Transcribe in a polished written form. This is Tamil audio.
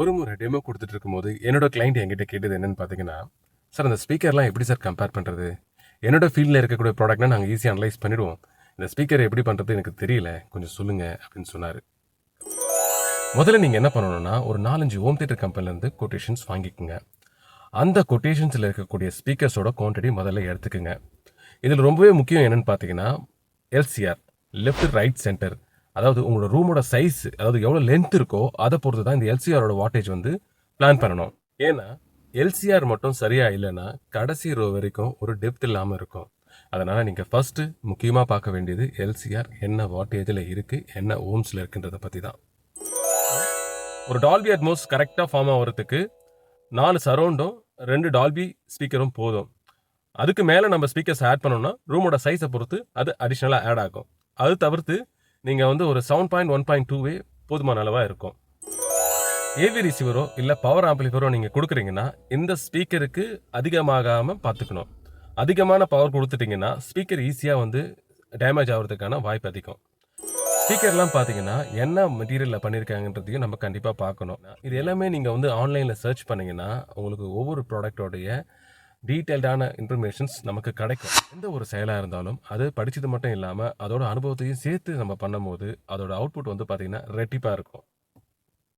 ஒரு முறை டெமோ கொடுத்துட்டு இருக்கும்போது என்னோட கிளைண்ட் என்கிட்ட கேட்டது என்னன்னு பார்த்தீங்கன்னா, சார் அந்த ஸ்பீக்கர்லாம் எப்படி சார் கம்பேர் பண்ணுறது? என்னோட ஃபீல்டில் இருக்கக்கூடிய ப்ராடக்ட்னா நாங்கள் ஈஸியாக அனலைஸ் பண்ணிடுவோம். இந்த ஸ்பீக்கர் எப்படி பண்ணுறது எனக்கு தெரியல, கொஞ்சம் சொல்லுங்க அப்படின்னு சொன்னார். முதல்ல நீங்கள் என்ன பண்ணணும்னா, ஒரு 4-5 ஹோம் தியேட்டர் கம்பெனிலேருந்து கொட்டேஷன்ஸ் வாங்கிக்கோங்க. அந்த கொட்டேஷன்ஸில் இருக்கக்கூடிய ஸ்பீக்கர்ஸோட குவான்டிட்டி முதல்ல எடுத்துக்கோங்க. இதில் ரொம்பவே முக்கியம் என்னன்னு பார்த்தீங்கன்னா, எல்சிஆர் லெஃப்ட் ரைட் சென்டர், அதாவது உங்களோட ரூமோட சைஸ், அதாவது எவ்வளோ லென்த் இருக்கோ அதை பொறுத்து தான் இந்த எல்சிஆரோட வாட்டேஜ் வந்து பிளான் பண்ணணும். ஏன்னா எல்சிஆர் மட்டும் சரியா இல்லைன்னா கடைசி ரோ வரைக்கும் ஒரு டெப்த் இல்லாமல் இருக்கும். அதனால நீங்கள் ஃபர்ஸ்ட் முக்கியமாக பார்க்க வேண்டியது எல்சிஆர் என்ன வாட்டேஜில் இருக்கு, என்ன ஓம்ஸில் இருக்குன்றதை பற்றி தான். ஒரு டால்பி அட்மோஸ் கரெக்டாக ஃபார்ம் ஆகிறதுக்கு 4 சரௌண்டும் 2 டால்பி ஸ்பீக்கரும் போதும். அதுக்கு மேலே நம்ம ஸ்பீக்கர்ஸ் ஆட் பண்ணோம்னா ரூமோட சைஸை பொறுத்து அது அடிஷ்னலாக ஆட் ஆகும். அது தவிர்த்து நீங்கள் வந்து ஒரு 7.1.2 போதுமான அளவாக இருக்கும். ஏவி ரிசீவரோ இல்லை பவர் ஆம்பிளிஃபரோ நீங்கள் கொடுக்குறீங்கன்னா இந்த ஸ்பீக்கருக்கு அதிகமாகாமல் பார்த்துக்கணும். அதிகமான பவர் கொடுத்துட்டிங்கன்னா ஸ்பீக்கர் ஈஸியாக வந்து டேமேஜ் ஆகிறதுக்கான வாய்ப்பு அதிகம். ஸ்பீக்கர்லாம் பார்த்தீங்கன்னா என்ன மெட்டீரியலில் பண்ணியிருக்காங்கன்றதையும் நம்ம கண்டிப்பாக பார்க்கணும். இது எல்லாமே நீங்கள் வந்து ஆன்லைனில் சர்ச் பண்ணிங்கன்னா உங்களுக்கு ஒவ்வொரு ப்ராடக்டோடைய டீட்டெயில்டான இன்ஃபர்மேஷன்ஸ் நமக்கு கிடைக்கும். எந்த ஒரு செயலாக இருந்தாலும் அது படித்தது மட்டும் இல்லாமல் அதோட அனுபவத்தையும் சேர்த்து நம்ம பண்ணும்போது அதோட அவுட்புட் வந்து பார்த்திங்கன்னா ரெட்டிப்பாக இருக்கும்.